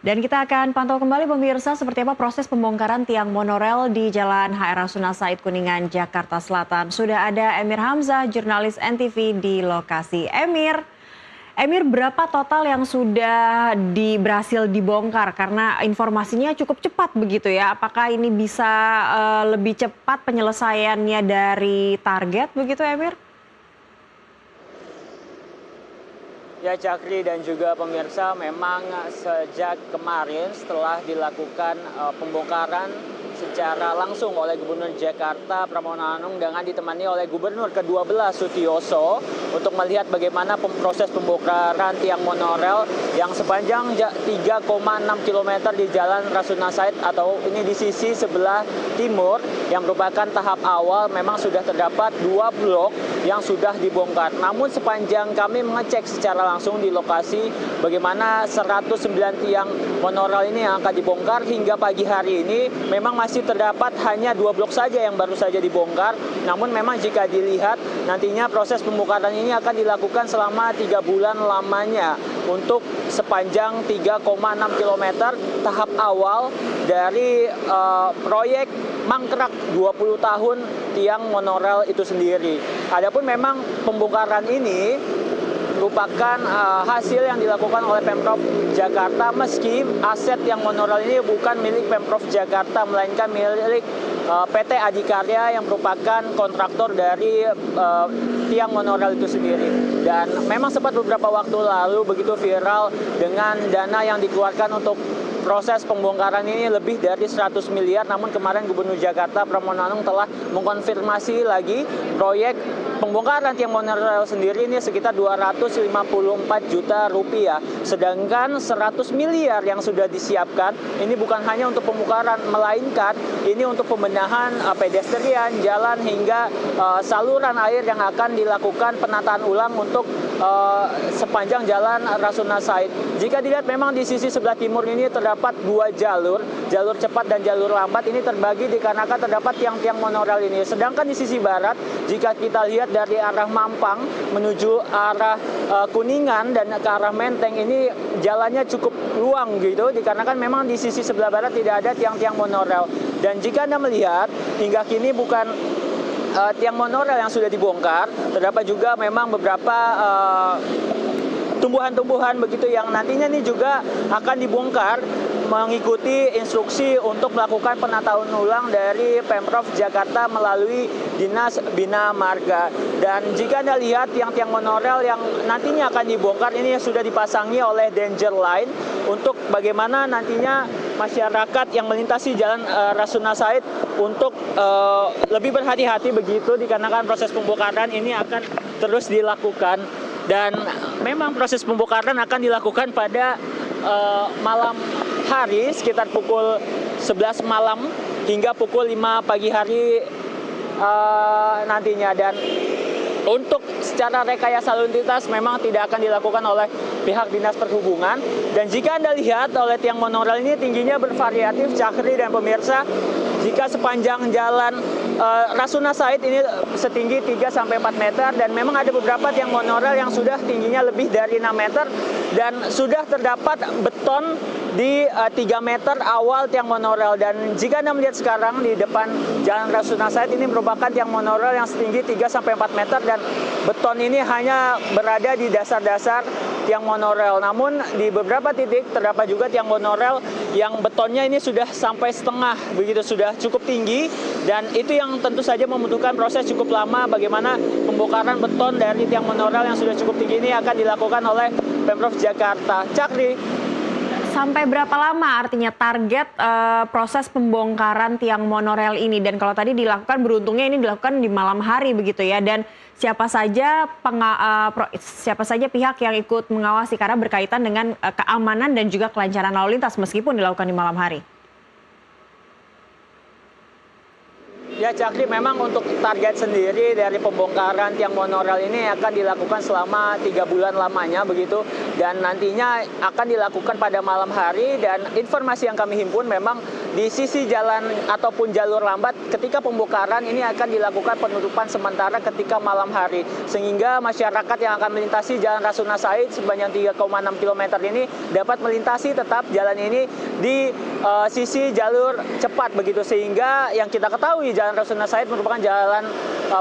Dan kita akan pantau kembali pemirsa seperti apa proses pembongkaran tiang monorel di Jalan HR Rasuna Said Kuningan, Jakarta Selatan. Sudah ada Emir Hamzah, jurnalis NTV di lokasi. Emir, berapa total yang sudah berhasil dibongkar? Karena informasinya cukup cepat begitu ya. Apakah ini bisa lebih cepat penyelesaiannya dari target begitu Emir? Ya, Cakri dan juga pemirsa, memang sejak kemarin setelah dilakukan pembongkaran secara langsung oleh Gubernur Jakarta Pramono Anung dengan ditemani oleh Gubernur ke-12 Sutioso untuk melihat bagaimana proses pembongkaran tiang monorel yang sepanjang 3,6 km di Jalan Rasuna Said atau ini di sisi sebelah timur yang merupakan tahap awal. Memang sudah terdapat 2 blok yang sudah dibongkar. Namun sepanjang kami mengecek secara langsung di lokasi bagaimana 109 tiang monorail ini yang akan dibongkar hingga pagi hari ini memang masih terdapat hanya 2 blok saja yang baru saja dibongkar. Namun memang jika dilihat nantinya proses pembongkaran ini akan dilakukan selama 3 bulan lamanya untuk sepanjang 3,6 km tahap awal dari proyek mangkrak 20 tahun tiang monorail itu sendiri. Adapun memang pembongkaran ini merupakan hasil yang dilakukan oleh Pemprov Jakarta, meski aset yang monorail ini bukan milik Pemprov Jakarta melainkan milik PT Adikarya yang merupakan kontraktor dari tiang monorail itu sendiri. Dan memang sempat beberapa waktu lalu begitu viral dengan dana yang dikeluarkan untuk proses pembongkaran ini lebih dari 100 miliar. Namun kemarin Gubernur Jakarta Pramono Anung telah mengkonfirmasi lagi proyek pembongkaran tiang monorail sendiri ini sekitar 254 juta rupiah. Sedangkan 100 miliar yang sudah disiapkan ini bukan hanya untuk pembongkaran, melainkan ini untuk pembenahan pedestrian, jalan hingga saluran air yang akan dilakukan penataan ulang untuk sepanjang Jalan Rasuna Said. Jika dilihat memang di sisi sebelah timur ini terdapat 2 jalur cepat dan jalur lambat. Ini terbagi dikarenakan terdapat tiang-tiang monorail ini. Sedangkan di sisi barat, jika kita lihat dari arah Mampang menuju arah Kuningan dan ke arah Menteng, ini jalannya cukup luang gitu, dikarenakan memang di sisi sebelah barat tidak ada tiang-tiang monorail. Dan jika Anda melihat, hingga kini bukan tiang monorail yang sudah dibongkar, terdapat juga memang beberapa tumbuhan-tumbuhan begitu yang nantinya ini juga akan dibongkar mengikuti instruksi untuk melakukan penataan ulang dari Pemprov Jakarta melalui Dinas Bina Marga. Dan jika Anda lihat tiang-tiang monorail yang nantinya akan dibongkar ini sudah dipasangi oleh danger line untuk bagaimana nantinya masyarakat yang melintasi Jalan Rasuna Said untuk lebih berhati-hati begitu, dikarenakan proses pembongkaran ini akan terus dilakukan. Dan memang proses pembongkaran akan dilakukan pada malam hari sekitar pukul 11 malam hingga pukul 5 pagi hari nantinya. Dan untuk secara rekayasa lalu lintas memang tidak akan dilakukan oleh pihak Dinas Perhubungan. Dan jika Anda lihat oleh tiang monorail ini tingginya bervariatif, Cakri dan pemirsa. Jika sepanjang jalan Rasuna Said ini setinggi 3-4 meter, dan memang ada beberapa tiang monorail yang sudah tingginya lebih dari 6 meter dan sudah terdapat beton di 3 meter awal tiang monorail. Dan jika Anda melihat sekarang di depan Jalan Rasuna Said ini merupakan tiang monorail yang setinggi 3-4 meter dan beton ini hanya berada di dasar-dasar tiang monorail. Namun di beberapa titik terdapat juga tiang monorail yang betonnya ini sudah sampai setengah begitu, sudah cukup tinggi, dan itu yang tentu saja membutuhkan proses cukup lama. Bagaimana pembongkaran beton dari tiang monorail yang sudah cukup tinggi ini akan dilakukan oleh Pemprov Jakarta. Cakri. Sampai berapa lama artinya target proses pembongkaran tiang monorail ini? Dan kalau tadi dilakukan, beruntungnya ini dilakukan di malam hari begitu ya. Dan siapa saja pihak yang ikut mengawasi karena berkaitan dengan keamanan dan juga kelancaran lalu lintas meskipun dilakukan di malam hari? Ya Cakri, memang untuk target sendiri dari pembongkaran tiang monorail ini akan dilakukan selama 3 bulan lamanya begitu, dan nantinya akan dilakukan pada malam hari. Dan informasi yang kami himpun memang di sisi jalan ataupun jalur lambat ketika pembongkaran ini akan dilakukan penutupan sementara ketika malam hari, sehingga masyarakat yang akan melintasi Jalan Rasuna Said sepanjang 3,6 km ini dapat melintasi tetap jalan ini di sisi jalur cepat begitu, sehingga yang kita ketahui Jalan Rasuna Said merupakan jalan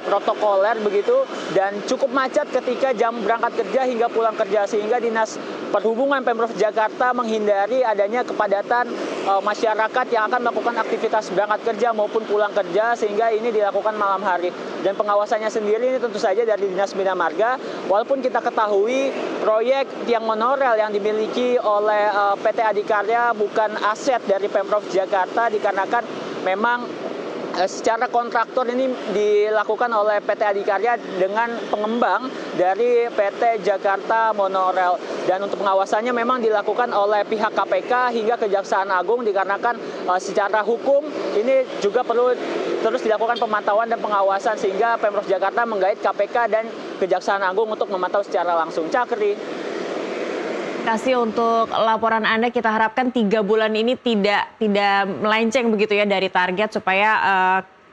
protokoler begitu dan cukup macet ketika jam berangkat kerja hingga pulang kerja, sehingga Dinas Perhubungan Pemprov Jakarta menghindari adanya kepadatan masyarakat yang akan melakukan aktivitas berangkat kerja maupun pulang kerja, sehingga ini dilakukan malam hari. Dan pengawasannya sendiri ini tentu saja dari Dinas Bina Marga, walaupun kita ketahui proyek tiang monorail yang dimiliki oleh PT Adikarya bukan aset dari Pemprov Jakarta, dikarenakan memang secara kontraktor ini dilakukan oleh PT Adikarya dengan pengembang dari PT Jakarta Monorail. Dan untuk pengawasannya memang dilakukan oleh pihak KPK hingga Kejaksaan Agung, dikarenakan secara hukum ini juga perlu terus dilakukan pemantauan dan pengawasan, sehingga Pemprov Jakarta menggait KPK dan Kejaksaan Agung untuk memantau secara langsung. Cakri. Terima kasih untuk laporan Anda. Kita harapkan 3 bulan ini tidak melenceng begitu ya dari target, supaya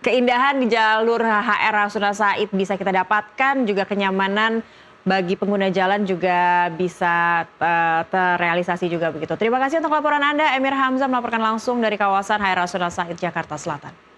keindahan di jalur HR Rasuna Said bisa kita dapatkan, juga kenyamanan bagi pengguna jalan juga bisa terrealisasi juga begitu. Terima kasih untuk laporan Anda. Emir Hamzah melaporkan langsung dari kawasan HR Rasuna Said, Jakarta Selatan.